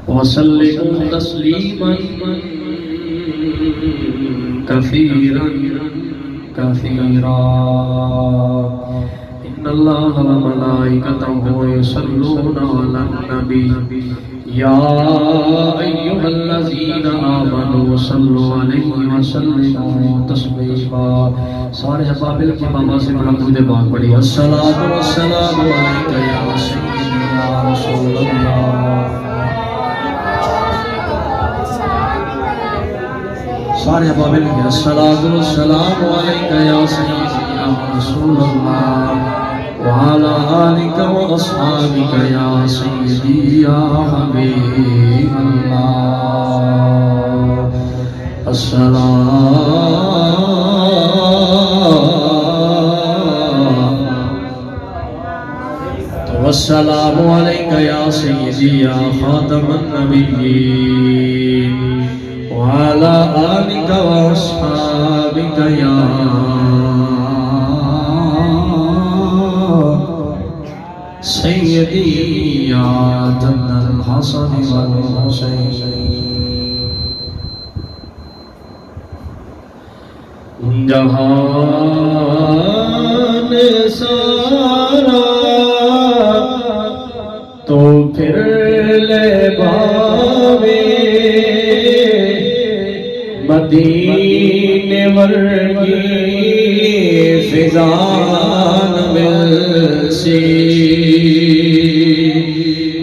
وسلم تسليما كثيرا كثيرا إن الله وملائكته يصلون على النبي يا أيها الذين آمنوا صلوا عليه وسلموا تسليما. سارے حبابل کی بابا سے بڑا درود پاک پڑھی. الصلاۃ والسلام علیک یا سیدی یا رسول اللہ. سارے حبابل کی الصلاۃ والسلام علیک یا سیدی یا رسول اللہ وعلى آلك وأصحابك يا سيدي يا حبيب الله. الصلاة والسلام عليك يا سيدي يا خاتم النبيين وعلى آلك وأصحابك يا سيدي يا جد الحسن والحسين. جہان سارا تو پھر لے باوے مدینے ورگی فضان ملسی.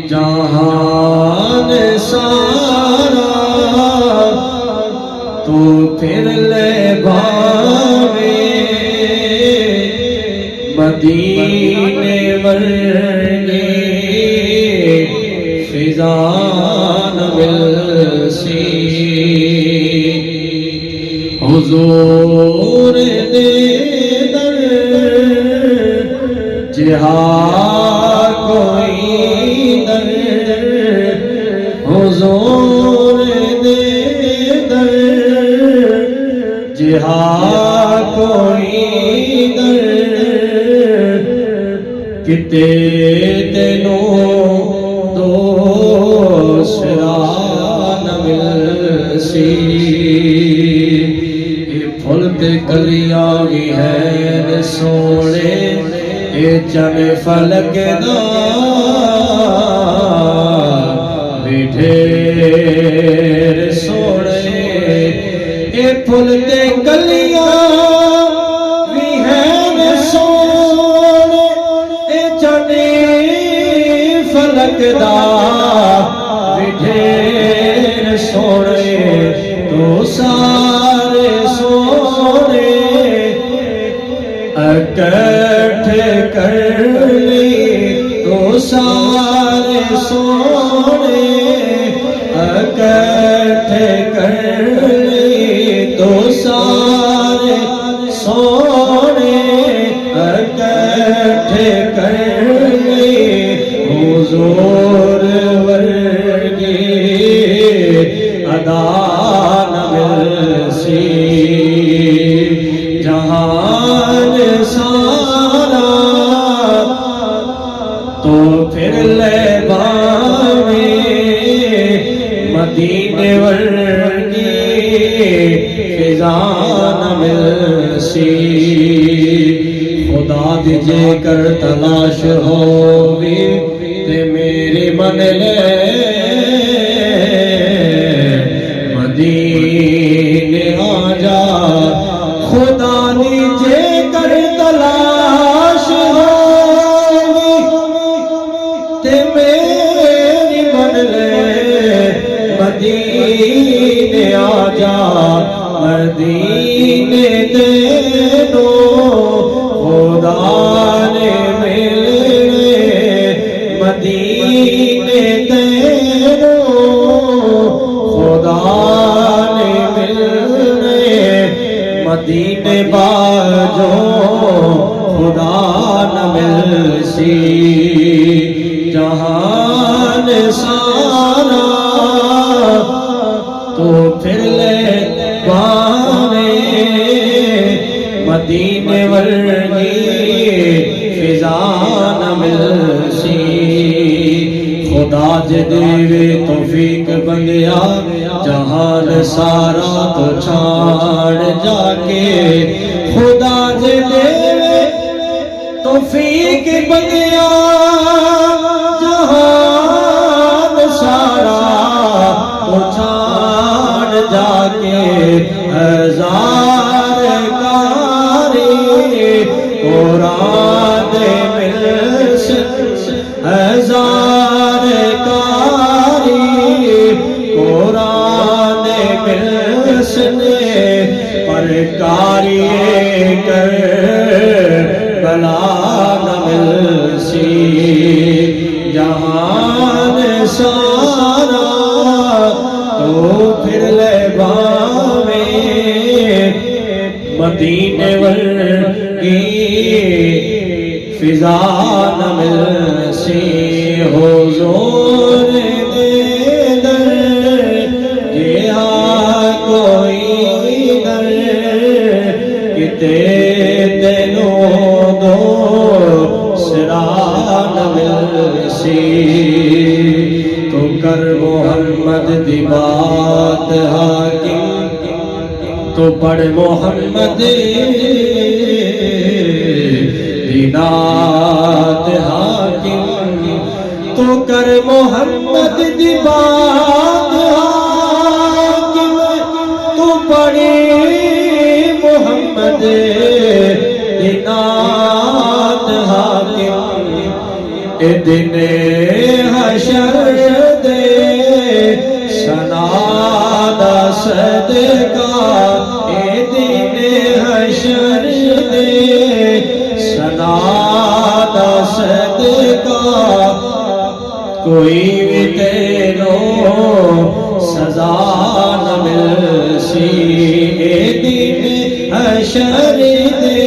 جہان سارا تو پھر لے بھاوے مدینے ورگی فضان ملسی. حضور دے در جہاں کوئی در حضور دے در جہاں کوئی در کتے تینوں دوسرا نہ ملسی. پھل تے کلیاں بھی ہیں سونے اے چن فلک دا ڈھیر سونے. اے پھل تے کلیاں بھی ہیں سونے اے چن فلک دا ڈھیر سونے. تو سارے سونے اکٹھے کر لی. تو سارے سونے اکٹھے کر لی. تو سارے سونے اکٹھے کر لی. حضور ورگی ادا نہ ملسی. جہان سارا تو پھر لے باوے مدینے ورگی فضان ملسی. خدا دی جے کر تلاش ہووی تے میری من لے مدینے آ جا. خدا دی جے کر تلاش ہووی تے میری من لے مدینے آ جا. مدینے تینوں خدا نے ملنے مدینے تینوں خدا نے ملنے. مدینے باجو خدا نہ ملسی. جہان سارا تو پھر لے باوے مدینے ورگی فضا نہ ملسی خدا جے دے توفیق بندیا جہان سارا تو چھاڑ جا کے خدا جے دے توفیق بندیا جہان سارا تو چھاڑ جا کے ہزار کاری قرآن ملس ہزار کاری قرآن ملس نے پر کاری کر بلا نہ ملسی جہان سارا تو پھر لے باویں مدینے ورگی فضا نہ ملسی حضور دے در جہاں کوئی در کتے دلوں دو سرا نہ ملسی تو کر محمد دی بات حاکم تو پڑھ محمد دی نعت حاکم تو کر محمد دی بات حاکم تو پڑھ محمد دی نعت حاکم اے دن حشر دے ثنا دا صدقہ اے دن حشر دے ثنا دا صدقہ کوئی بھی تینوں سزا نہ ملسی اے دن حشر دے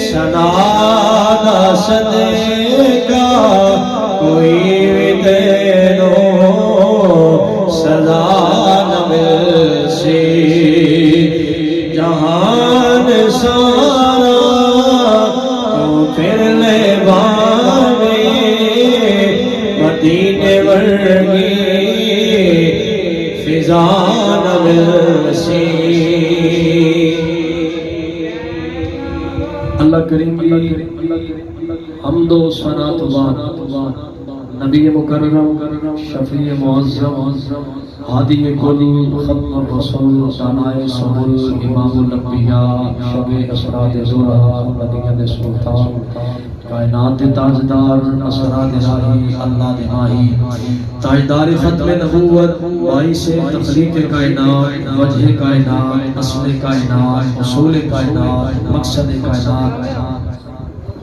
ثنا دا صدقہ کوئی بھی تینوں سزا نہ ملسی جہان سارا تو پھر لے باویں مدینے ورگی فضا نہ ملسی اللہ کریم حمد و ثنا تو بعد نبی مکرم شفیع معظم ہادی کل ختم الرسول دانائے سبل امام الانبیاء شب اسرار زہرا مدینہ سلطان کائنات تاجدار اسرار راہی اللہ دہائی تاجدار ختم نبوت باعث تخلیق کائنات وجہ کائنات اصل کائنات اصول کائنات مقصد کائنات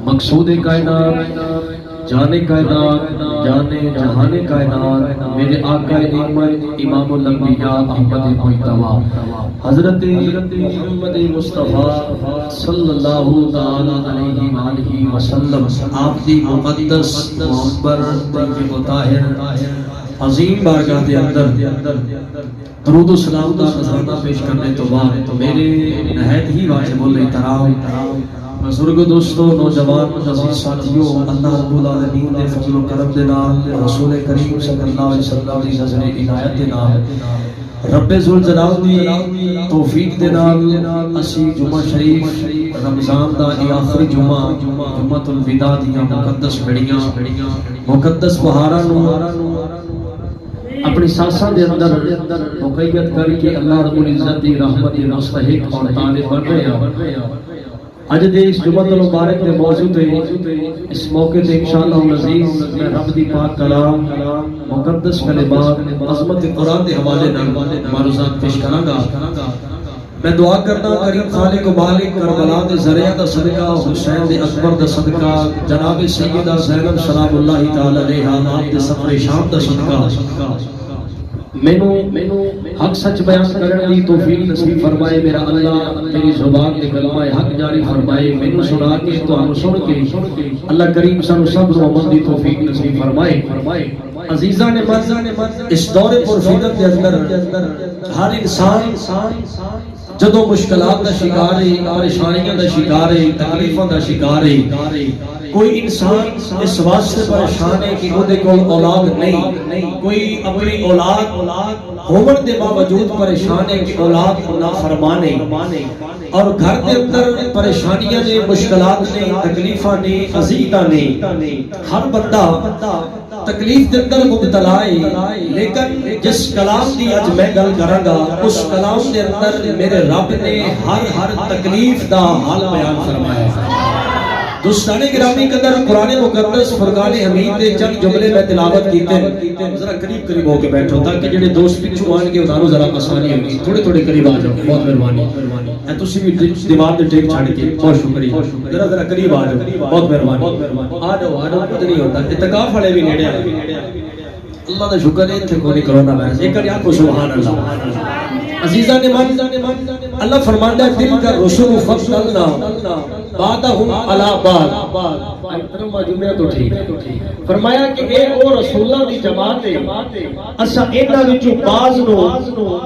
مقصود کائنات جانے کائنات جانے جہان کائنات میرے آقا نعمت امام الانبیاء احمد مجتبی حضرت محمد مصطفیٰ صلی اللہ تعالی علیہ وآلہ وسلم آپ دی مقدس معبر طیب و طاہر عظیم بارگاہ دے اندر درود و سلام کا خزانہ پیش کرنے تو بعد میرے نہایت ہی واجب الاحترام بزرگ دوستو نوجوان عزیز ساتھیوں اللہ رب العالمین نے فضل و کرم دے نام رسول کریم صلی اللہ علیہ وسلم دی نظر عنایت دے نام رب ذوالجلال دی توفیق دے نام اسی جمعہ شریف رمضان دا یہ آخری جمعہ جمعہ الوداع دیا مقدس گھڑیاں مقدس بہاراں نو اپنی سانساں دے اندر مقید کر کے اللہ رب العزت دی رحمت مستحق اور طالب بن رہے ہیں اج دے اس جمعہ المبارک دے موضوع تے اس موقع تے انشاءاللہ العزیز میں رب دی پاک کلام مقدس کلمات عظمت قرآن دے حوالے نال معروضات پیش کراں گا میں دعا کرنا کریم خالق و مالک کربلا دے ذریعہ دا صدقہ حسین دے اکبر دا صدقہ جناب سیدہ زینب سلام اللہ تعالی علیہا آپ دے سفر شام دا صدقہ مینوں حق سچ بیان کرنے دی توفیق نصیب فرمائے میرا اللہ میری زبان دے کلمہ حق جاری فرمائے مینوں سنا کے تانوں سن کے اللہ کریم سانو صبر و عمل دی توفیق نصیب فرمائے عزیزاں نے مت اس دور پر فیدت دے اندر ہر انسان جدو مشکلات دا شکار ہے، پریشانیاں دا شکار ہے، تکلیفاں دا شکار ہے، کوئی انسان اس واسطے پریشان ہے کہ وہ دے کول اولاد نہیں، کوئی اپنی اولاد ہومن دے باوجود پریشان ہے کہ اولاد نافرمان ہے، اور گھر دے اندر پریشانیاں نے، مشکلات نے، تکلیفاں نے، اذیتاں نے، ہر بندہ تکلیف دے اندر مبتلا ہے، لیکن جس کلام دی اج میں گل کراں گا اس کلام دے اندر میرے رب نے ہر تکلیف دا حل بیان فرمایا ہے۔ دوستان گرامی قدر قرآن مقدس فرقان حمید دے چند جملے میں تلاوت کیتے ہیں، ذرا قریب ہو کے بیٹھو تاکہ جڑے دوست پچھو آن کے انہوں ذرا آسانی ہوگی، تھوڑے قریب آ جاؤ، بہت مہربانی ہے، تسی بھی دیوار دے ٹیک چھاڑ کے بہت شکریہ، ذرا قریب آ جاؤ، بہت مہربانی، آ جاؤ کچھ نہیں ہوتا، اعتکاف والے بھی نیڑے آئے، اللہ دا شکر ہے کہ کوئی کرونا وائرس ایک کڑی آنکھو سبحان اللہ۔ عزیزان ایمان، اللہ فرماتا ہے دل کا رسول فضلنا بعدہم علی بعد، محترم جمعہ تو ٹھیک فرمایا کہ اے او رسولہ دی جماعت ہے، اسا انہاں وچوں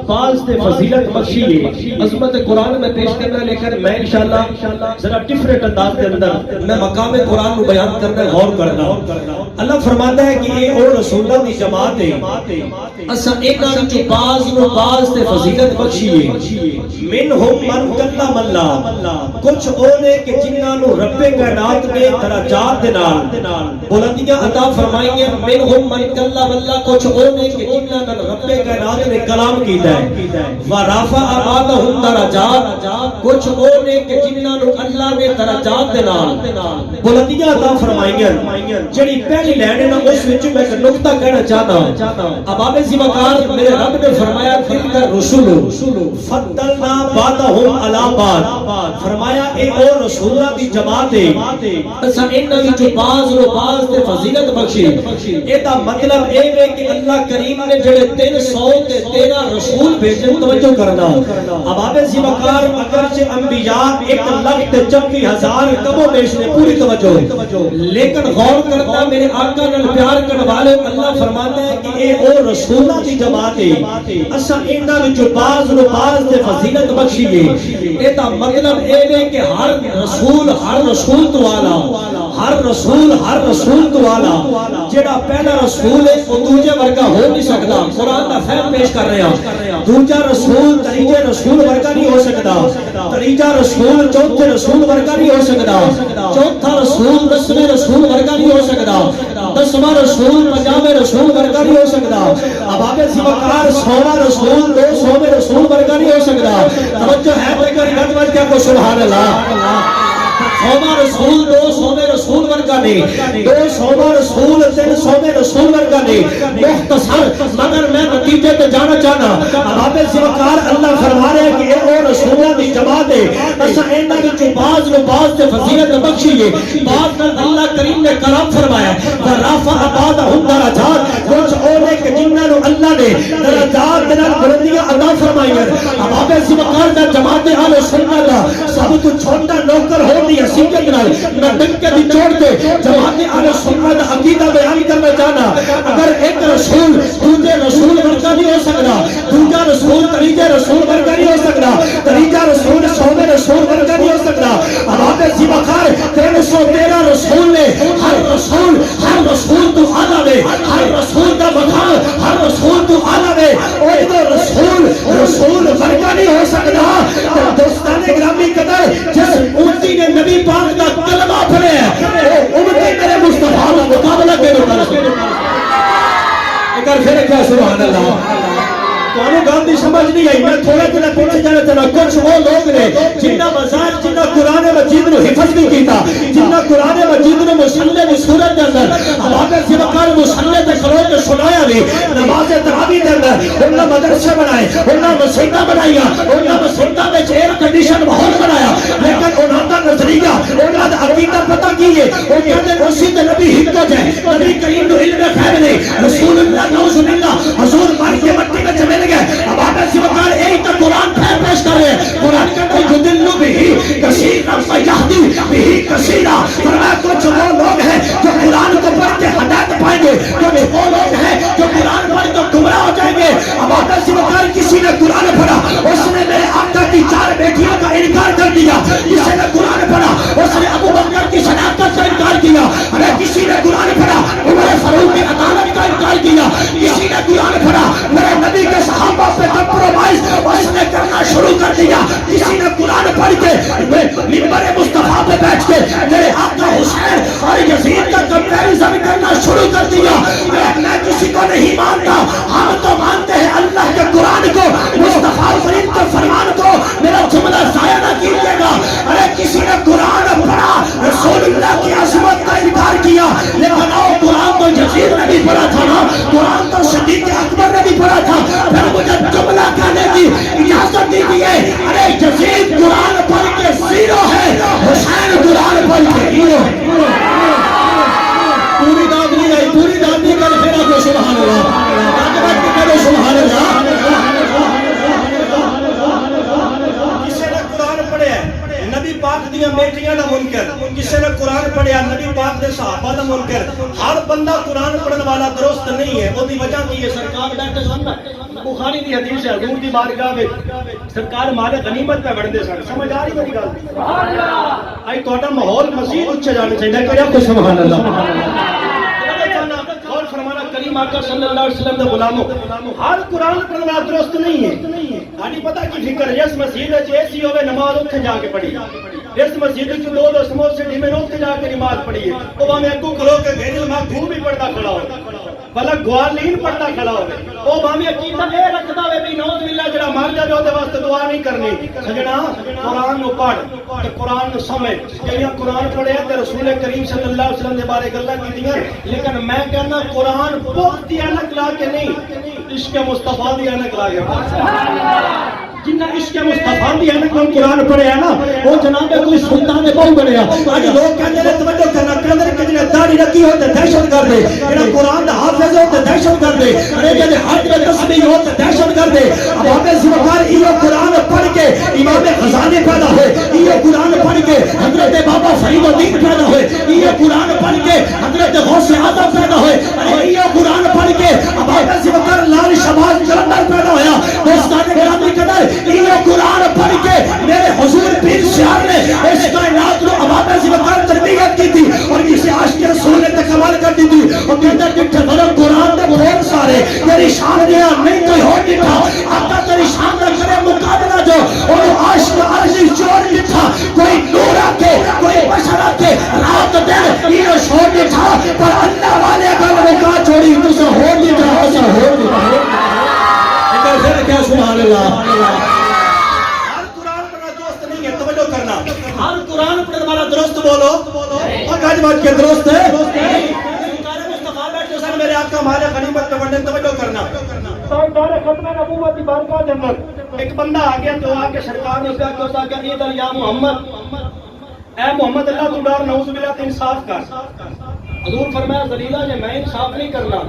بعض تے فضیلت بخشی ہے، عظمت قرآن میں پیش کرنا، لیکن میں انشاءاللہ ذرا ڈیفرنٹ انداز کے اندر میں مقام قرآن کو بیان کرنا، غور کرنا۔ اللہ فرماتا ہے کہ اے او رسولہ دی جماعت ہے، اسا انہاں وچوں بعض تے فضیلت بخشی ہے، منہم من کلم اللہ، کچھ او نے کہ جنہاں نو رب کائنات نے درجات دے نال بلندیاں عطا فرمائی ہیں، منہم من کلم اللہ، کچھ او نے کہ جنہاں نال رب کائنات نے کلام کیتا ہے، ورفع بعضهم درجات، کچھ او نے کہ جنہاں نو اللہ نے درجات دے نال بلندیاں عطا فرمائی ہیں۔ جڑی پہلی لائن ہے نا اس وچ میں ایک نقطہ کہنا چاہتا ہوں، اباب ذوالقار میرے رب نے فرمایا دل کا رسول فضلنا بعضهم علی بعض، فرمایا اے او رسولہ دی جماعت ہے، اسا انہاں وچوں بعض تے فضیلت بخشی۔ اے دا مطلب اے ہے کہ اللہ کریم نے جڑے 313 رسول بھیجے، توجہ کرنا، اباب ذوالقار اگرچہ انبیاء 1,34,000 کم و بیش نے، پوری توجہ، لیکن غور کرنا میرے آقا نال پیار کرنے والے، اللہ فرماتا ہے کہ اے او رسولہ دی جماعت ہے، اسا انہاں وچوں بعض تے فضیلت بخشی ہے۔ اے دا مطلب اے ہے کہ ہر رسول تو والا، ہر رسول تو والا، جڑا پہلا رسول ہے وہ دوجے ورگا ہو نہیں سکتا، قرآن دا فہم پیش کر رہے ہیں، دوجا رسول تیجے رسول ورگا نہیں ہو سکتا، تیجا رسول چوتھے رسول ورگا نہیں ہو سکتا، چوتھا رسول 10ویں رسول ورگا نہیں ہو سکتا، 10واں رسول 50ویں رسول ورگا نہیں ہو سکتا، اباب ذوالقار 100واں رسول 200ویں رسول ورگا نہیں ہو سکتا، توجہ ہے لیکن گد بج کیا کو سبحان اللہ، 100واں رسول 200ویں رسول ورگا نہیں، 200واں رسول 300ویں رسول ورگا نہیں، مختصر مگر میں نتیجے پہ جانا چاہنا، اباب ذوالقار اللہ فرما رہے ہیں کہ اے او رسولہ دی جماعت ہے، اسا انہاں وچوں بعض تے فضیلت بخشی ہے، بعض اللہ کریم نے کلام فرمایا ورفع بعضهم درجات، کچھ او نے کہ جنہاں نو اللہ نے درجات دے نال بلندیاں عطا فرمائی ہیں۔ اباب ذوالقار دا جماعت اہل سنت دا سب تو چھوٹا نوکر ہو دی حیثیت نال میں ڈنکے دی چھوڑ کے جماعت اہل سنت دا عقیدہ بیان کرنا چاہنا، اگر ایک رسول دوسرے رسول ورگا نہیں ہو سکتا، دوسرا رسول تیجے رسول ورگا نہیں ہو سکتا، تیجا رسول 100ویں رسول ورگا نہیں ہو سکتا، اباب ذوالقار 313 رسول نے، ہر رسول تو اعلیٰ ہے، ہر رسول کا مقام ہر رسول تو اعلیٰ ہے، اور ادھر رسول ورگا نہیں ہو سکتا۔ دوستان گرامی قدر جس امتی نے نبی پاک کا کلمہ پڑھے ہے وہ امتی میرے مصطفیٰ کا مقابلہ کرے گا، اگر پھر کیا سبحان اللہ، تو انہوں گام بھی سمجھ نہیں آئی، میں تھوڑا تھوڑا پیچھے جانا چاہنا، کچھ وہ لوگ نے جنہ مزار جنہ قرآن مجید نے حفظ نہیں کیتا، جنہ قرآن مجید نے مسلح کی صورت کے اندر اباب ذوالقار مسلح کے کھلو کے سنایا بھی، نماز تراویح کے اندر انہاں مدرسے بنائے، انہاں مسجداں بنائیاں، انہاں مسجداں میں ایئر کنڈیشن ماحول بنایا، لیکن انہاں دا نظریہ انہاں دا عقیدہ پتہ کی ہے، وہ کہتے ہیں اسی تے نبی حکمت ہے، نبی کریم نو علم غیب نہیں، رسول اللہ نعوذ باللہ حضور مار کے مٹی میں چلے گئے، اباب ذوالقار ایک تو قرآن پیش کر رہے ہیں، قرآن کا یضل بہ کثیرا ویہدی بہ کثیرا، فرمایا کچھ وہ لوگ ہیں جو قرآن کو پڑھ کے ہدایت پائیں گے، کچھ وہ لوگ ہیں جو قرآن پڑھ کے گمراہ ہو جائیں گے۔ اباب ذوالقار کسی نے قرآن پڑھا، اس نے میرے آقا کی 4 انکار کر دیا. کسی نے قرآن پڑھا اس نے ابو بکر کی صداقت کا انکار کیا. ارے کسی نے قرآن پڑھا عمر فاروق کی عدالت کا انکار کیا. کسی نے قرآن پڑھا میرے نبی کے صحابہ پہ کمپرومائز اس نے کرنا شروع کر دیا. کسی نے قرآن پڑھ کے منبر مصطفیٰ پہ بیٹھ کے میرے آقا حسین اور یزید کا کمپیریزن کرنا شروع کر دیا. میں کسی کو نہیں مانتا, ہم تو مانتے ہیں اللہ کے قرآن کو, مصطفیٰ فرید کے فرمان کو. میرا جملہ ضائع نہ کیجیے گا. ارے کسی نے قرآن پڑھا رسول اللہ کی عظمت کا انکار کیا, لیکن وہ قرآن تو یزید نے بھی پڑھا تھا نا, قرآن تو صدیق اکبر نے بھی پڑھا تھا. پھر مجھے جملہ کہنے کی اجازت دیجیے. ارے یزید قرآن پڑھ کے زیرو ہے, حسین قرآن پڑھ کے ہیرو ہے. پوری داد نہیں آئی, پوری داد نہیں کر پھر آپ سبحان اللہ کرو سبحان اللہ. کسی نے قرآن پڑھیا نبی پاک دیا بیٹیاں دا منکر, کسی نے قرآن پڑھیا نبی پاک دے صحابہ دا منکر. ہر بندہ قرآن پڑھن والا درست نہیں ہے. وہ دی وجہ کی ہے سرکار بیٹھے سن نا, بخاری دی حدیث ہے حضور دی بارگاہ میں سرکار مال غنیمت پہ بڑھتے سن. سمجھ آ رہی میری گل؟ سبحان اللہ. ائی تہاڈا ماحول مزید اونچا جانا چاہیے. کہ آپ کو سبحان اللہ. اور فرمانا کریم آقا صلی اللہ علیہ وسلم دے غلاموں, ہر قرآن پڑھنا درست نہیں ہے. آنی پتہ کی فکر جس مسجد ہے ایسی ہوئے نماز اتھے جا کے پڑھی, اس مسجد کی دو سموسے ڈھیمے اتھے جا کے نماز پڑھی ہے. وہ میں اگو کھلو کے غیر المغضوب بھی پڑھتا کھڑا ہو, بھلا گوالین پڑھتا کھڑا ہو. وہ بامی عقیدہ اے رکھدا وے بھی نوز باللہ جڑا مر جائے اودے واسطے دعا نہیں کرنی. سجنا قرآن نو پڑھ تے قرآن نو سمجھ. کئی قرآن پڑھے تے رسول کریم صلی اللہ علیہ وسلم دے بارے گلاں کیتیاں, لیکن میں کہنا قرآن بہت دی اینک لا کے نہیں, عشق مصطفیٰ دی اینک لا کے. جنہ عشق مصطفیٰ دی اینک نال قرآن پڑھیا نا وہ جناب کوئی سلطان بہو بنیا. اج لوگ کہندے نے توجہ کرنا, کہندے نے کہ جنے داڑھی رکھی ہو تے دہشت گرد ہے, جڑا قرآن دا حافظ ہو تے دہشت گرد ہے, ارے جڑے حج میں تسبیح ہو تے دہشت گرد ہے. اب ذمہدار ایو قرآن پڑھ کے امام غزالی پیدا ہوئے, ایو قرآن پڑھ کے حضرت بابا فرید الدین پیدا ہوئے, ایو قرآن پڑھ کے حضرت غوث اعظم پیدا ہوئے, ایو قرآن پڑھ کے اب ذمہدار لال شہباز جلندر پیدا ہویا. دوستان گرامی قدر یہ قرآن پڑھ کے میرے حضور پیر شیار نے اس کائنات کو عوام ذمہدار تربیت کی تھی اور کسی عاشق رسول نے تکمال کر دی تھی. اور کہتا کہ ٹھہر قرآن دے بہت سارے تیری شان دیا نہیں کوئی ہو ڈٹھا, آقا تیری شان نہ کرے مقابلہ جو اور عاشق عرضی چور ڈٹھا. کوئی نور آکے کوئی بشر آکے رات دن یہ شور ڈٹھا, پر اللہ والے کا مکا چھوڑی تسا ہو ڈٹھا, تسا ہو ڈٹھا. پھر کیا سبحان اللہ. ہر قرآن پڑھنا درست نہیں ہے, توجہ کرنا. ہر قرآن پڑھنے والا درست بولو اور گج بات کے درست ہے. سرکار مصطفیٰ بیٹھے سن میرے آقا مال غنیمت پہ بڑھنے, توجہ کرنا. سرکار ختم نبوت کی بارگاہ کے اندر ایک بندہ آ گیا تو آ کے سرکار نے کہا کہ اس کا ادھر یا محمد, اے محمد اللہ تو ڈر نعوذ باللہ تے انصاف کر. حضور فرمایا ذلیلہ جے میں انصاف نہیں کرنا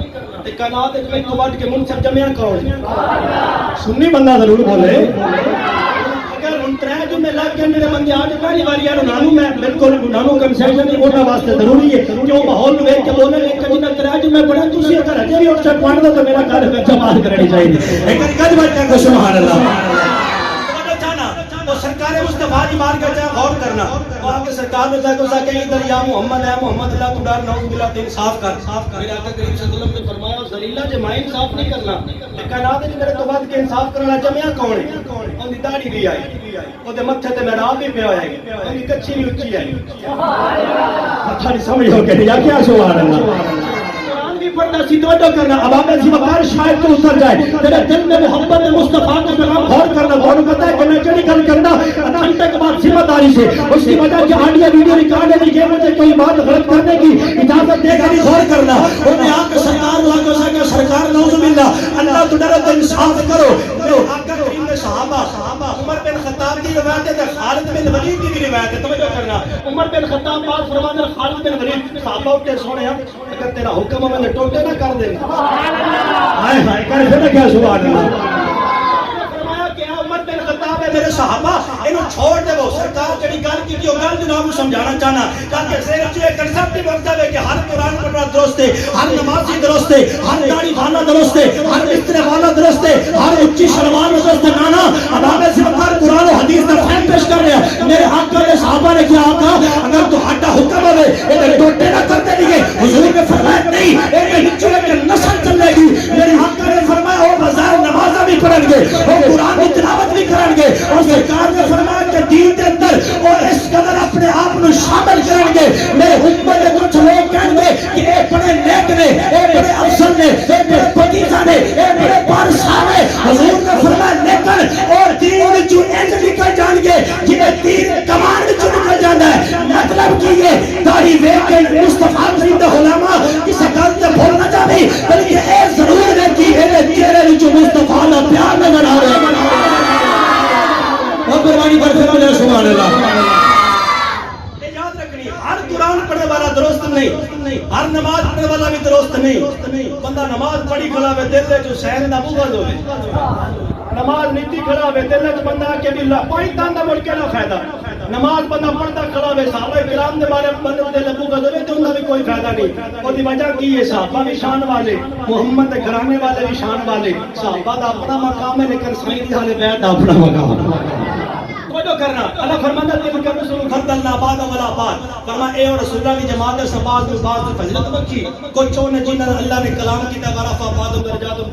تے کائنات وچ میں تو بڑھ کے منصف جمعیاں کون؟ سنی بندہ ضرور بولے. اگر ان ترے جو میں لگ گئے میرے بندے آج پہلی باری یار نانو میں بالکل نانو کنسیشن نہیں ہونا واسطے ضروری ہے کہ وہ ماحول نو ویکھ کے بولے کہ جنہ ترے جو میں پڑھا تسی اگر اجے بھی اٹھ کے پڑھ دو تو میرا گھر میں جماعت کرنی چاہیے. ایک گج بچا کو سبحان اللہ. تو سرکار مصطفیٰ کی بارگاہ جا غور کرنا اور آپ کے سرکار میں جا کے کہ ادھر یا محمد ہے محمد اللہ تو ڈر نعوذ باللہ تے انصاف کر. میرے آقا کریم صلی اللہ علیہ وسلم نے فرمایا ذلیلہ جے میں انصاف نہیں کرنا تے کائنات وچ میرے تو بعد کے انصاف کرنا جمعیاں کون ہے؟ اون دی داڑھی بھی آئی, او دے متھے تے محراب بھی پیا ہے, اون دی کچھی بھی اونچی ہے. سبحان اللہ. سمجھ ہو گئی یا کیا سبحان اللہ. پڑھنا سی توجہ کرنا. اب آپ ایسی وقار شاید تو اتر جائے تیرے دل میں محبت مصطفیٰ کا پیغام غور کرنا. غور پتہ ہے کہ میں کیا نکل کرنا گھنٹے کے بعد ذمہ داری سے اس کی وجہ کہ آڈیو ویڈیو ریکارڈ ہے یہ مجھے کوئی بات غلط کرنے کی اجازت دے گا نہیں. غور کرنا. انہیں آپ کے سرکار ہوا کو سکے سرکار نعوذ باللہ اللہ تو ڈرو تو انصاف کرو. آقا کریم نے صحابہ عمر بن خطاب کی روایت ہے, خالد بن ولید کی بھی روایت ہے. توجہ کرنا. عمر بن خطاب بات فرماتے ہیں خالد بن ولید صحابہ اٹھے سونے ہیں اگر تیرا حکم ہے میں ٹوٹے نہ کر دیں. ہائے ہائے کر پھر کیا سبحان اللہ. فرمایا کہ عمر بن خطاب ہے میرے صحابہ انہوں چھوڑ دے وہ سرکار جڑی گل کی وہ گل جناب کو سمجھانا چاہنا تاکہ ذہن چ ایک کنسپٹ ہی بنتا ہے کہ ہر قرآن پڑھنا درست ہے، ہر نمازی درست ہے، ہر داڑھی والا درست ہے، ہر بستر والا درست ہے، ہر اونچی شلوار درست ہے۔ نانا اب ہمیں سرکار قرآن و حدیث کا فہم پیش کر رہے ہیں۔ میرے آقا نے صحابہ نے کیا آقا اگر تو ہٹا حکم ہوئے ایک ٹوٹے نہ کرتے نہیں حضور نے فرمایا نہیں ایک ہچو ایک نسل چلے گی۔ میرے آقا نے فرمایا وہ بازار نمازہ بھی پڑھیں گے، وہ قرآن کی تلاوت بھی کریں گے، اور سرکار نے فرمایا کہ دین کے اندر اور اس قدر اپنے آپ کو شامل کریں گے۔ میرے حکمت کے کچھ لوگ کہیں گے کہ اے بڑے نیک نے، اے بڑے افسر نے، اے بڑے پتیزہ نے، اے بڑے بادشاہ نے۔ حضور نے فرمایا لیکن اور دین جو ایسے نکل جان گے جنہیں دین کمان جو نکل جانا ہے۔ مطلب کہ یہ داڑھی ویک کے مصطفیٰ زندہ علماء کسی گل سے بھول نہ جاوی بلکہ اے ضرور ہے کہ اے چہرے جو مصطفیٰ اللہ پیار میں بنا رہے ہیں۔ اور قربانی پر پھر مجھے سبحان اللہ۔ یاد رکھنی ہر قرآن پڑھنے والا درست نہیں، ہر نماز پڑھنے والا بھی درست نہیں۔ بندہ نماز پڑھی کھڑا ہوئے دل سے جو شہر نہ بغض ہوئے، نماز نیتی کھڑا ہوئے دل سے بندہ کہ بھی اللہ پانی تاندہ مڑ کے نہ فائدہ۔ نماز بندہ پڑھتا کھڑا ہوئے صحابہ کرام دے بارے بندے دل سے بغض ہوئے تو انہوں بھی کوئی فائدہ نہیں۔ اور دی وجہ کی ہے صحابہ بھی شان والے، محمد دے گھرانے والے بھی شان والے۔ صحابہ دا اپنا مقام ہے لیکن سائیں دی حالے بیعت دا اپنا مقام ہے۔ توجہ کرنا اللہ فرماتا ہے کہ رسول خط اللہ بعد ولا بعد فرمایا اے اور رسول اللہ کی جماعت سے بعض میں بعض فضیلت بخشی کوئی چون جنہاں اللہ نے کلام کیتا ورفع بعض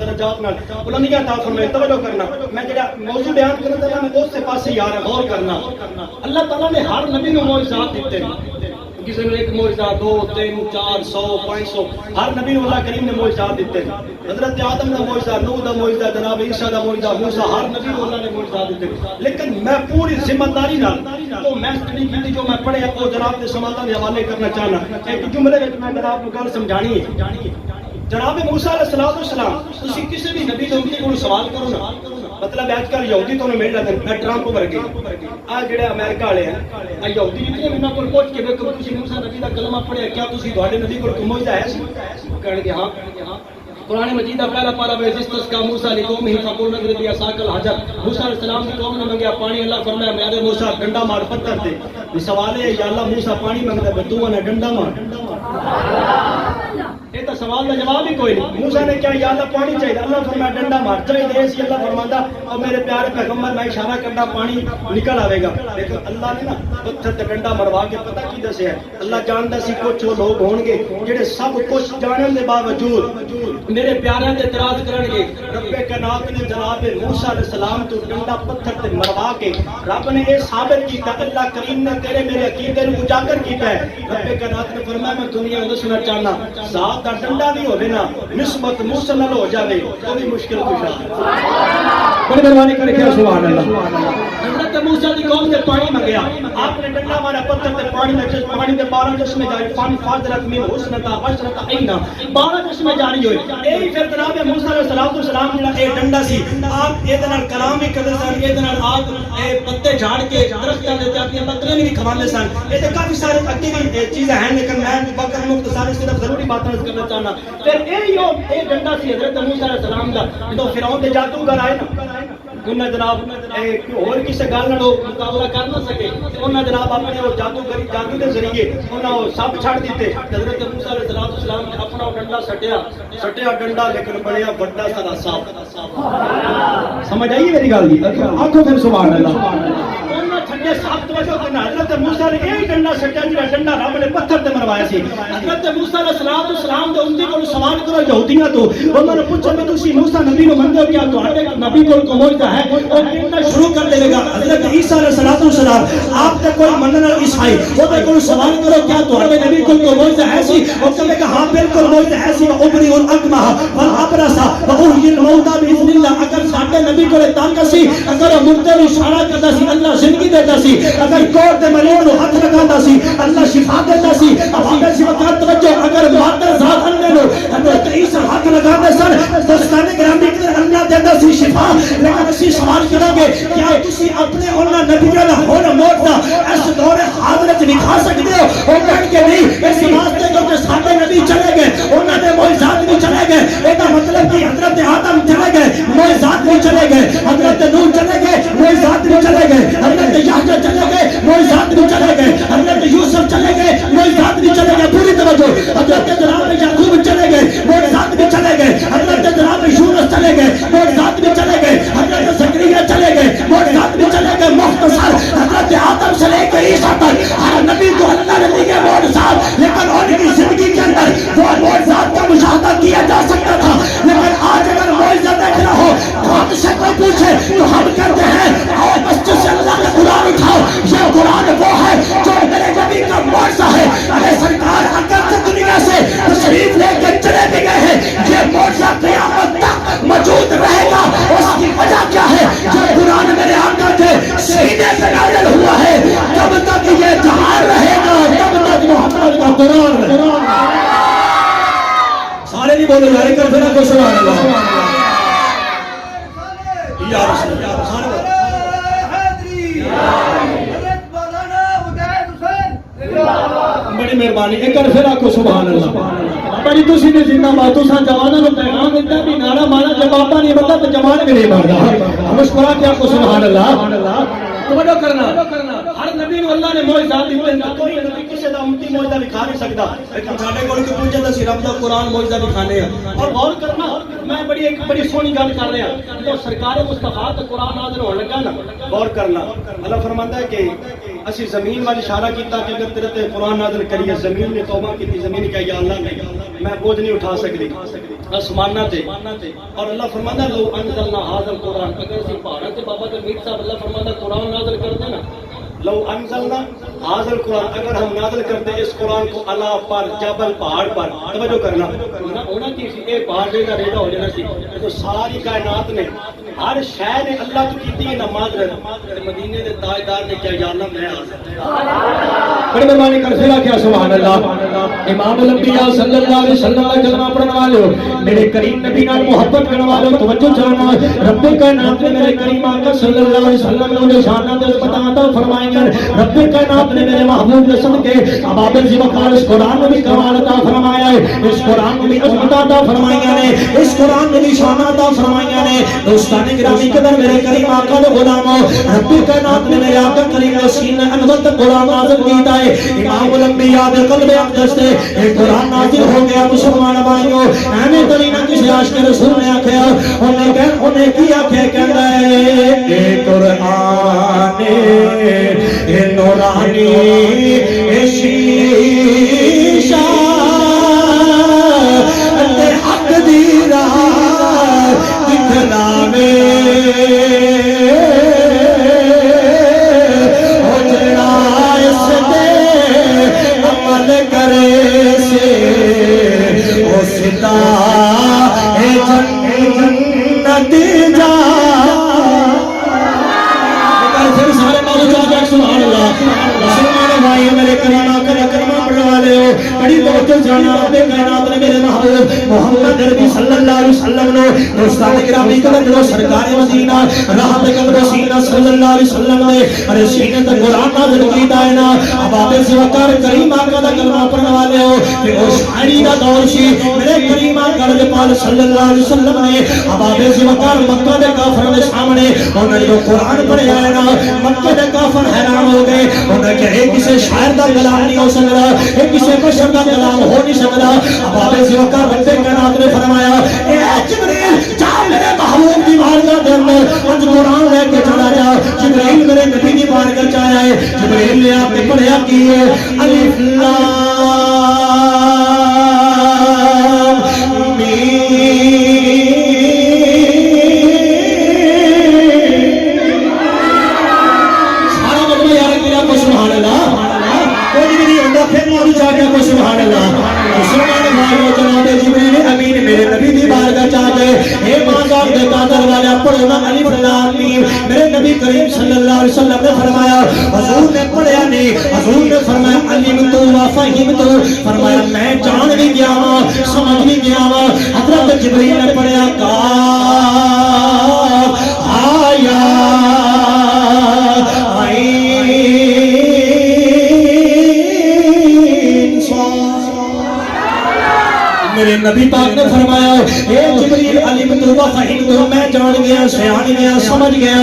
درجات نال بلندیاں عطا فرمائے۔ توجہ کرنا میں جڑا موضوع بیان کرتا ہوں میں اس سے پاسے یار غور کرنا۔ اللہ تعالیٰ نے ہر نبی کو معجزات دیتے ہیں، کسی نے ایک معجزہ 2 3 4 100 500 ہر نبی کو اللہ کریم نے معجزات دیتے ہیں۔ حضرت آدم کا معجزہ، نوح کا معجزہ، جناب عیسیٰ کا معجزہ، موسیٰ، ہر نبی کو اللہ نے معجزات دیتے ہیں۔ لیکن میں پوری ذمہ داری نال تو میں اسٹڈی کی جو میں پڑھے وہ جناب کے سماعت کے حوالے کرنا چاہنا۔ ایک جملے میں جناب کو گل سمجھانی ہے۔ جناب موسیٰ علیہ السلام تسی کسی بھی نبی امتی کو سوال کرو نا، مطلب آج کل یہودی تو مل جاتے ہیں ٹرمپ ورگے آ جڑے امریکہ والے ہیں یہودی جتنے انہاں کول پہنچ کے ویکھو تسی موسیٰ نبی دا کلمہ پڑھیا کیا تسی تواڈے نبی کول کوئی معجزہ ہے سی؟ کہن گے ہاں۔ قرآن مجید کا پہلا پارہ ہے جستسقیٰ موسیٰ لقومہ فقل اضرب بعصاک الحجر۔ موسیٰ علیہ السلام کی قوم نے منگیا پانی، اللہ فرمایا میرے موسیٰ ڈنڈا مار پتھر تے۔ یہ سوال ہے یا اللہ موسیٰ پانی منگتا ہے تو نے ڈنڈا مار؟ یہ تو سوال کا جواب ہی کوئی نہیں۔ موسیٰ نے کیا یا اللہ پانی چاہیے، اللہ فرمایا ڈنڈا مار چاہیے ایسی۔ اللہ فرماتا اور میرے پیارے پیغمبر میں اشارہ کرنا پانی نکل آئے گا، لیکن اللہ نے نا پتھر تے ڈنڈا مروا کے پتہ کی دسیا ہے اللہ جانتا سی کچھ وہ لوگ ہون گے جڑے سب کچھ جانن دے باوجود میرے پیاریاں تے اعتراض کرن گے۔ رب کائنات نے جناب موسیٰ علیہ السلام تو ڈنڈا پتھر تے مروا کے رب نے یہ ثابت کیتا، اللہ کریم نے تیرے میرے عقیدے کو اجاگر کیتا ہے۔ رب کائنات نے فرمایا میں دنیا میں دسنا چاہنا ذات دا ڈنڈا بھی ہوے نا نسبت موسیٰ نال ہو جاوے تو بھی مشکل کچھ ہے۔ بڑی مہربانی کر کے سبحان اللہ۔ حضرت موسیٰ دی قوم نے پانی منگیا، آپ نے ڈنڈا مارا پتھر تے پانی میں پانی دے 12 چشمے جاری فن فاضلت من حسنتا عشرت عینا 12 چشمے جاری ہوئے۔ یہی پھر جناب موسیٰ علیہ السلام جڑا اے ڈنڈا سی آپ اے دے نال کلام بھی کردے سن، اے دے نال آپ پتے جھاڑ کے درختاں دے تے اپنی بکریاں بھی کھواندے سن۔ اے تے کافی سارے اگے بھی چیزیں ہیں لیکن میں وقت مختصر صرف ضروری باتیں کرنا چاہنا۔ پھر اے ڈنڈا سی حضرت موسیٰ علیہ السلام دا جدوں فرعون دے جادوگر آئے نا انہیں جناب اور کسی گل نال مقابلہ کر نہ سکے انہیں جناب اپنے وہ جادو کے ذریعے انہیں وہ سب چھڑ دیتے۔ حضرت موسیٰ علیہ السلام نے اپنا ڈنڈا سٹیا ڈنڈا لیکن بڑیا بڑا سارا سانپ۔ سمجھ آئی میری گل؟ آنکھوں پھر سبحان اللہ۔ چھڈے سب توجہ کرنا حضرت موسیٰ نے یہی ڈنڈا سٹیا جڑا ڈنڈا رب نے پتھر تے مروایا سی۔ حضرت موسیٰ علیہ السلام دے امتی کول سوال کرو یہودیاں تو انہوں نے پوچھا کہ تسی موسیٰ نبی نو منتے ہو کیا تواڈے نبی کول کوئی معجزہ ہے؟ اور کہنا شروع کر دے گا حضرت عیسیٰ علیہ السلام آپ تے کوئی منن والا عیسائی وہ تے کول سوال کرو کیا تواڈے نبی کول کوئی معجزہ ہے سی؟ وہ کہے گا ہاں بالکل معجزہ ہے سی وابری الاکمہ والابرص واحیی الموتى باذن اللہ۔ اگر ساڈے نبی کول طاقت سی اگر مردے نو اشارہ کردا سی اللہ زندگی دیتا سی، اگر کوڑ تے مریض نو ہاتھ لگاندا سی اللہ شفا دیتا سی۔ اب اگر سی وقت توجہ اگر مادر ذات اندے نو حضرت عیسیٰ ہاتھ لگاندے سن دوستانے گرامی تے اللہ دیتا سی شفا۔ لیکن اسی سوال کریں گے کیا تسی اپنے انہاں نبیوں دا ہن معجزہ اس دور حاضر وچ دکھا سکدے ہو؟ او کہن کے نہیں اس واسطے کیونکہ ساڈے نبی چلے گئے انہاں دے معجزات بھی چلے گئے۔ اے دا مطلب کہ حضرت آدم چلے گئے معجزات بھی چلے گئے، حضرت نوح چلے گئے معجزات بھی چلے گئے، حضرت جانے دیے معجزات، لیکن ان کی زندگی کے اندر وہ معجزات کا مشاہدہ کیا جا سکتا تھا. لیکن آج اگر معجزہ دیکھنا ہو تو ہم سے کوئی پوچھے تو ہم کہتے ہیں آؤ مسجد سے اللہ کا قرآن اٹھاؤ. یہ قرآن وہ ہے جو میرے نبی کا معجزہ ہے. اگر سرکار اگر سے دنیا سے تشریف لے کے چلے بھی گئے ہیں، یہ معجزہ قیامت تک موجود رہے گا. اس کی وجہ کیا ہے؟ جو قرآن میرے آقا کے سینے پہ نازل ہوا ہے، جب تک یہ جہان رہے گا تب تک محمد کا قرآن رہے گا. سارے نہیں بولو یار، کر دینا کو سبحان اللہ یا رسول اللہ. سارے بولو. بڑی مہربانی ایک کر پھر آکو سبحان اللہ. بڑی تسی نے زندہ بات تساں جواناں نوں پیغام دتا بھی نارا مارا جب آپا نہیں بتا تو جوان بھی نہیں مردا. مسکرا کے آکو سبحان اللہ. توجہ کرنا. ہر نبی نو اللہ نے معجزات دیتے ہیں. کوئی نبی کسی دا امتی معجزہ دکھا نہیں سکتا، لیکن ساڈے کول کی پوچھے تے رب دا قرآن معجزہ دکھانے ہیں. اور غور کرنا، میں ایک بڑی سونی گل کر رہا ہوں. جو سرکار مصطفیٰ تے قرآن نازل ہونے لگا نا، غور کرنا. اللہ فرماندا ہے کہ اسی زمین وال اشارہ کیتا کہ اگر تیرے تے قرآن نازل کریے. زمین نے توبہ کی، زمین نے کہا یا اللہ نہیں، میں بوجھ نہیں اٹھا سکتی آسمانہ تے. اور اللہ فرماندا لو انزلنا ھذا القرآن، اگر اسی پہاڑ تے بابا تے میر صاحب اللہ فرماندا قرآن نازل کر دینا. لو انزلنا ھذا القرآن، اگر ہم نازل کرتے اس قرآن کو اللہ پر جبل پہاڑ پر. توجہ کرنا، ہونا کی سی اے پہاڑ دے دا ریڈا ہو جانا سی. تو ساری کائنات نے ہر شے نے اللہ تو کیتی ہے نماز رہے. مدینے دے تاجدار نے کیا یا اللہ میں حاضر. بڑی مہربانی کر پھر کیا سبحان اللہ. امام الانبیاء صلی اللہ علیہ وسلم کا کلمہ پڑھنے والے میرے کریم نبی نال محبت کرنے والے توجہ چاہنا. رب کائنات نے میرے کریم آقا صلی اللہ علیہ وسلم نے شاناں دے پتہ عطا فرمائیں. رب کائنات نے میرے محبوب نے سن کے ابابل ذی وقار اس قرآن میں بھی کمال عطا فرمایا ہے. اس قرآن میں بھی عظمت عطا فرمائی نے، اس قرآن میں بھی شان عطا فرمائی نے. دوستان گرامی قدر میرے کریم آقا دے غلامو، رب کائنات نے میرے آقا کریم کے سینے انور تک قرآن نازل کیتا ہے. امام الانبیاء دے قلب اقدس سے یہ قرآن نازل ہو گیا. مسلمان بھائیو ایویں تو نہیں نہ کسی عاشق رسول نے آکھیا، انہیں کی آکھیا کہندا ہے اے قرآن اے نورانی اے شیشہ تے حق دی راہ دکھلاوے. محمد نبی صلی اللہ علیہ وسلم نے دوستان گرامی قدر سرکار مدینہ راحت قلب سینہ صلی اللہ علیہ وسلم نے ارے سینے تے قرآن نازل کیتا ہے نا. ابابل ذی وقار کریم آقا دا کلمہ پڑھنے والے ہو کہ وہ شاعری دا دور سی. میرے کریم آقا دے پاک صلی اللہ علیہ وسلم نے ابابل ذی وقار مکہ دے کافروں دے سامنے انہوں نے جو قرآن پڑھیا ہے نا، مکہ دے کافر حیران ہو گئے. انہوں نے کہ یہ کسی شاعر دا کلام نہیں ہو سکتا، یہ کسی بشر دا کلام ہو نہیں سکتا. ابابل ذی وقار رب کائنات نے فرمایا اے جبریل جا میرے محبوب کی بارگاہ کے اندر اج قرآن لے کے چلا جا. جبریل میرے نبی کی بارگاہ چایا ہے. جبریل نے آپ نے پڑھیا کی ہے الف لام میم. سارا مطلب یار میرا کو سبحان اللہ. کوئی بھی نہیں ہوتا پھر مولوی جا کے کو سبحان اللہ. مسلمان بھائیو جناب جبریل امین میرے نبی دی بارگاہ چاہ گئے. اے بازار دے قادر والے پڑھو نا الف لام میم. میرے نبی کریم صلی اللہ علیہ وسلم نے فرمایا، حضور نے پڑھیا نہیں، حضور نے فرمایا علمت و فہمت، فرمایا میں جان بھی گیا ہوں سمجھ بھی گیا ہوں. حضرت جبریل نے پڑھیا کاف آیا میرے نبی پاک نے فرمایا اے جبریل علمت و فہمت، میں جان گیا سیان گیا سمجھ گیا.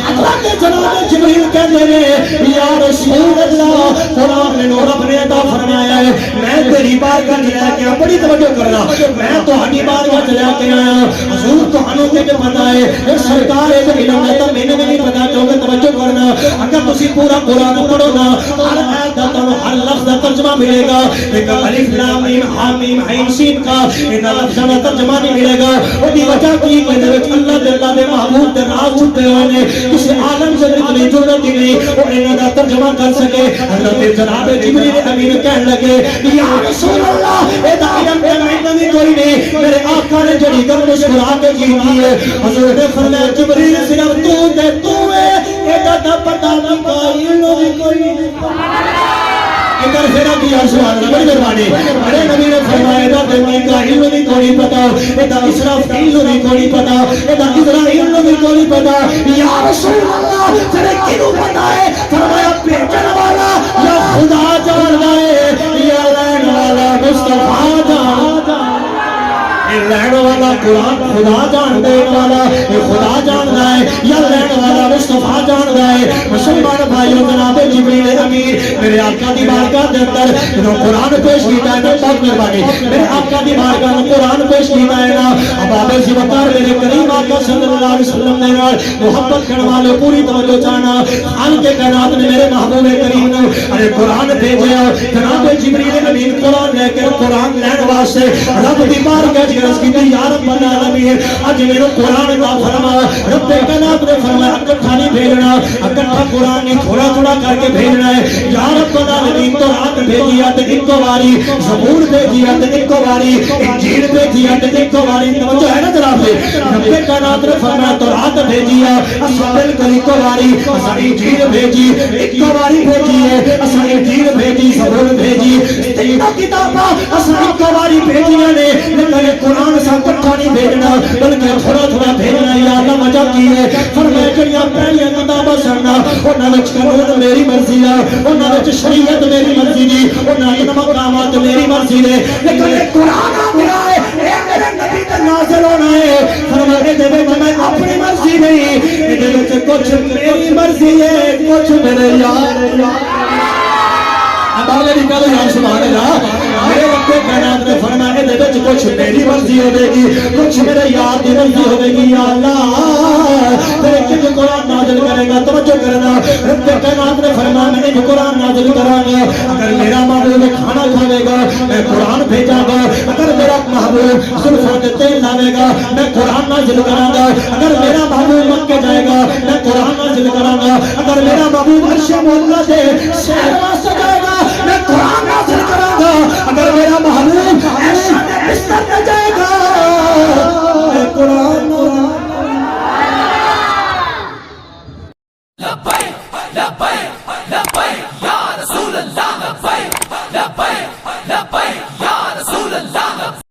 حضرت جناب جبریل کہتے ہیں یا رسول اللہ قرآن میں رب نے عطا فرمایا ہے، میں تیری بارگاہ چلا کے آیا. بڑی توجہ کرنا، میں تہاڈی بارگاہ چلا کے آیا. حضور تہانوں تے پتہ ہے سرکار ہے علم ہے تو میں نے نہیں پتا. جو کہ توجہ کرنا، اگر تسی پورا قرآن پڑھو نا ہر آیت دا ہر لفظ دا ترجمہ ملے گا، ایک الف لام میم ہا میم عین سین کا انہاں لفظاں دا ترجمہ نہیں ملے گا. اودی وجہ کی کہ دے وچ اللہ دے اللہ دے محبوب دے راز چھپے ہوئے نے، کسی عالم سے اتنی ضرورت ہی نہیں وہ انہاں دا ترجمہ کر سکے. حضرت جناب جبریل امین کہنے لگے یا رسول اللہ اے دائم تے میں بھی کوئی نہیں، میرے آقا نے جڑی گل مسکرا کے کی ہے. حضور نے فرمایا جبریل صرف تو ہے ایڈا دا پتہ نہیں کوئی نہیں. ادھر پھیرا کیا سبحان اللہ بڑی مہربانی. میرے نبی نے فرمایا دا تے میکائیل نوں بھی کوئی پتہ، ادا اسرافیل نوں بھی کوئی پتہ، ادا اسرائیل نوں بھی کوئی پتہ. یا رسول اللہ پھر کینوں پتہ ہے؟ فرمایا بھیجن والا یا خدا جاندا ہے یا لین والا مصطفیٰ جاندا ہے. لین والا قرآن خدا جان دین والا خدا جاندا ہے یا لین والا مصطفیٰ جاندا ہے. مسلمان بھائیو جناب جبریل امین میرے آقا دی بارگاہ دے اندر جو قرآن پیش کیتا ہے نا بہت مہربانی میرے آقا دی بارگاہ میں قرآن پیش کیتا ہے نا اباب زبکار میرے کریم آقا صلی اللہ علیہ وسلم نے محبت کرنے والے پوری توجہ چاہنا حال کے کائنات نے میرے محبوب کریم نے ارے قرآن بھیجا جناب جبریل امین قرآن لے کے قرآن لین واسطے رب دی بارگاہ عرض کی یا رب العالمین اج میرے قرآن کا فرما رب کائنات نے فرمایا اکٹھا نہیں بھیجنا اکٹھا قرآن نہیں تھوڑا تھوڑا کر کے بھیجنا ہے. یا رب العالمین تو رات بھیجیا تے ایک باری زبور بھیجیا تے ایک باری انجیل بھیجیا تے ایک باری توجہ ہے نا جناب رب کائنات نے فرمایا تو رات بھیجیا اساں بالکل ایک باری اساں انجیل بھیجی ایک باری بھیجی ہے اساں انجیل بھیجی زبور بھیجی تینوں کتاباں اساں ایک باری بھیجیاں نے لیکن قرآن سا کٹھا نہیں بھیجنا بلکہ تھوڑا تھوڑا بھیجنا. یا اللہ وجہ کی ہے فرمایا جڑیاں پہلیاں کتاباں سن انہاں وچ قانون میری مرضی ہے انہاں وچ شریعت میری مرضی دی انہاں وچ مقامات میری مرضی نے لیکن یہ قرآن آ گیا ہے اے میرے نبی تے نازل ہونا ہے. فرمایا دے وچ میں اپنی مرضی نہیں دے وچ کچھ میری مرضی ہے کچھ میرے یار ابالے نکالو یا سبحان اللہ. میرے رب کائنات نے فرمایا دے وچ کچھ میری مرضی ہوے گی کچھ میرے یار دی مرضی ہوے گی. یا اللہ پھر کچھ قرآن نازل کرے گا توجہ کرنا رب کائنات نے فرمایا میں جو قرآن نازل کراں گا اگر میرا محبوب کھانا کھاوے گا میں قرآن بھیجاں گا اگر میرا محبوب زلفاں تے تیل لاوے گا میں قرآن نازل کراں گا اگر میرا محبوب مکے جائے گا میں قرآن نازل کراں گا اگر میرا محبوب عرش مولا دے شہر واسطے جائے گا میں قرآن نازل کراں گا اگر میرا محبوب ایسا بستر پہ جائے گا میں قرآن لبیک لبیک لبیک یا رسول اللہ لبیک لبیک لبیک یا رسول اللہ لبیک